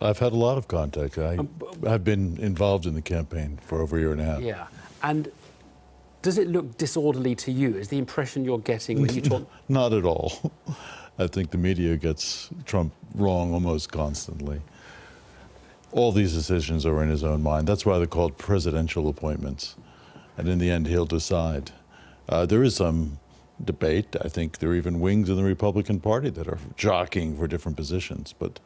I've had a lot of contact. I've been involved in the campaign for over a year and a half. Yeah. And does it look disorderly to you? Is the impression you're getting when you talk? Not at all. I think the media gets Trump wrong almost constantly. All these decisions are in his own mind. That's why they're called presidential appointments. And in the end, he'll decide. There is some debate. I think there are even wings in the Republican Party that are jockeying for different positions. But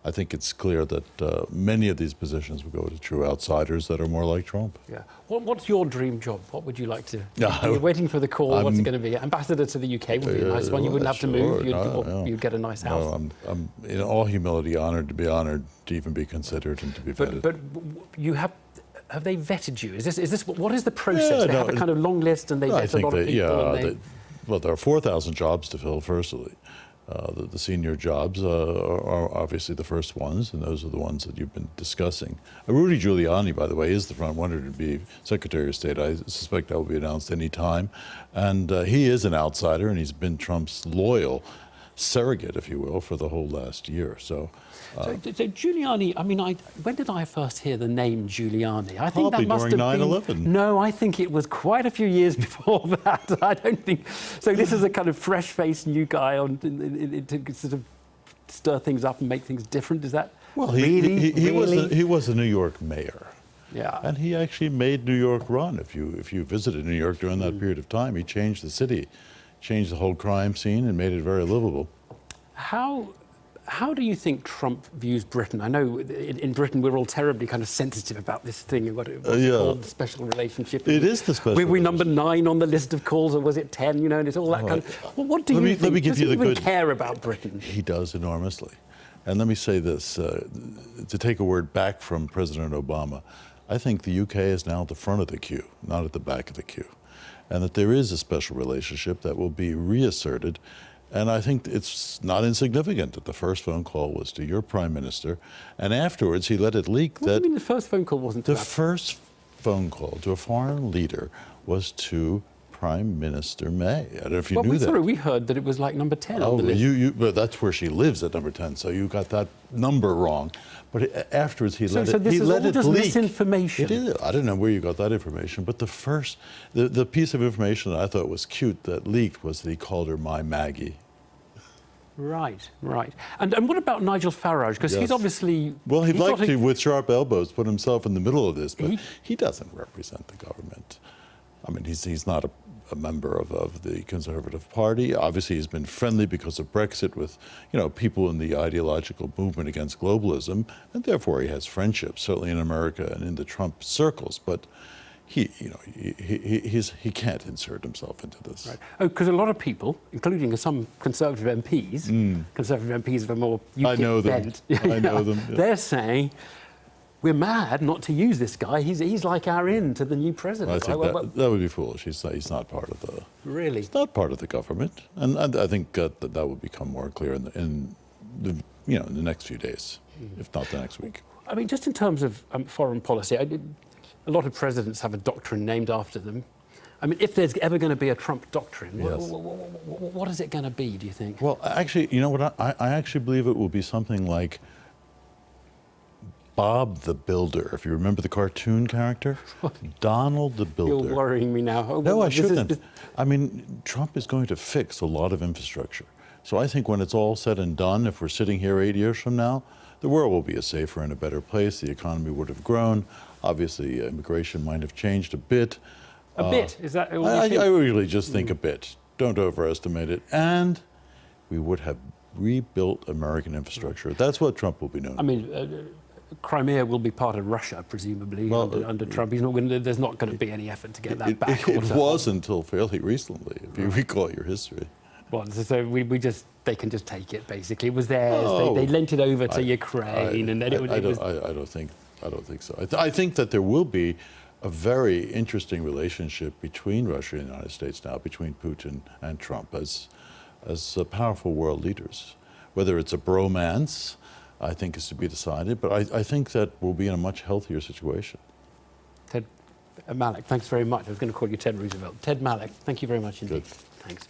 I think it's clear that many of these positions will go to true outsiders that are more like Trump. Yeah. What's your dream job? What would you like to? Yeah, You're waiting for the call. What's it going to be? Ambassador to the UK would be a nice one. You wouldn't have to move. You'd get a nice house. No, I'm in all humility honored to be honored to even be considered and to be vetted. But you have they vetted you? Is this what is the process? They have a kind of long list and they vet a lot of people. Well, there are 4,000 jobs to fill, firstly. The senior jobs are obviously the first ones, and those are the ones that you've been discussing. Rudy Giuliani, by the way, is the front runner to be Secretary of State. I suspect that will be announced any time. And he is an outsider, and he's been Trump's loyal surrogate, if you will, for the whole last year. So Giuliani, I mean, when did I first hear the name Giuliani? I think probably that must during have 9/11. No, I think it was quite a few years before that. I don't think so. This is a kind of fresh-faced new guy to sort of stir things up and make things different. Is that he was a New York mayor. Yeah, and he actually made New York run. If you visited New York during that period of time, he changed the city, changed the whole crime scene, and made it very livable. How do you think Trump views Britain? I know in Britain we're all terribly kind of sensitive about this thing, what's it called, the special relationship. It is the special We're number 9 on the list of calls, or was it 10? You know, and it's all that kind of... Well, what do you think? Let me give you the good... Does he even care about Britain? He does enormously. And let me say this, to take a word back from President Obama, I think the UK is now at the front of the queue, not at the back of the queue. And that there is a special relationship that will be reasserted. And I think it's not insignificant that the first phone call was to your prime minister, and afterwards he let it leak that... What do you mean the first phone call wasn't to that? The first phone call to a foreign leader was to Prime Minister May. I don't know if you knew that. Sorry, we heard that it was like number 10 on the list. But that's where she lives at number 10, so you got that number wrong. But afterwards he let it leak. So this is all just misinformation? It is. I don't know where you got that information, but the piece of information that I thought was cute that leaked was that he called her my Maggie. Right. And what about Nigel Farage? Because he's obviously... Well, he'd like to, with sharp elbows, put himself in the middle of this, but he doesn't represent the government. I mean, he's not a member of the Conservative Party. Obviously, he's been friendly because of Brexit with, people in the ideological movement against globalism, and therefore he has friendships, certainly in America and in the Trump circles. But he can't insert himself into this. Right. Oh, because a lot of people, including some Conservative MPs, Conservative MPs of a more UKIP bent, I know them. Yeah. They're saying, we're mad not to use this guy. He's like our in to the new president. I think that would be foolish. He's not part of the... Really? He's not part of the government. And I think that will become more clear in the next few days, if not the next week. I mean, just in terms of foreign policy, a lot of presidents have a doctrine named after them. I mean, if there's ever going to be a Trump doctrine, what is it going to be, do you think? Well, actually, you know what? I actually believe it will be something like Bob the Builder. If you remember the cartoon character? Donald the Builder. You're worrying me now. No, I shouldn't. I mean, Trump is going to fix a lot of infrastructure. So I think when it's all said and done, if we're sitting here 8 years from now, the world will be a safer and a better place. The economy would have grown. Obviously, immigration might have changed a bit. A bit? Is that what I really just think a bit. Don't overestimate it. And we would have rebuilt American infrastructure. That's what Trump will be known for. I mean, Crimea will be part of Russia, presumably, under Trump. There's not going to be any effort to get that back. It was until fairly recently, if you recall your history. Well, so they can just take it, basically. It was theirs. They lent it over to Ukraine, and then it was... I don't think so. I think that there will be a very interesting relationship between Russia and the United States now, between Putin and Trump, as powerful world leaders. Whether it's a bromance, I think, is to be decided, but I think that we'll be in a much healthier situation. Ted Malloch, thanks very much. I was going to call you Ted Roosevelt. Ted Malloch, thank you very much indeed. Good. Thanks.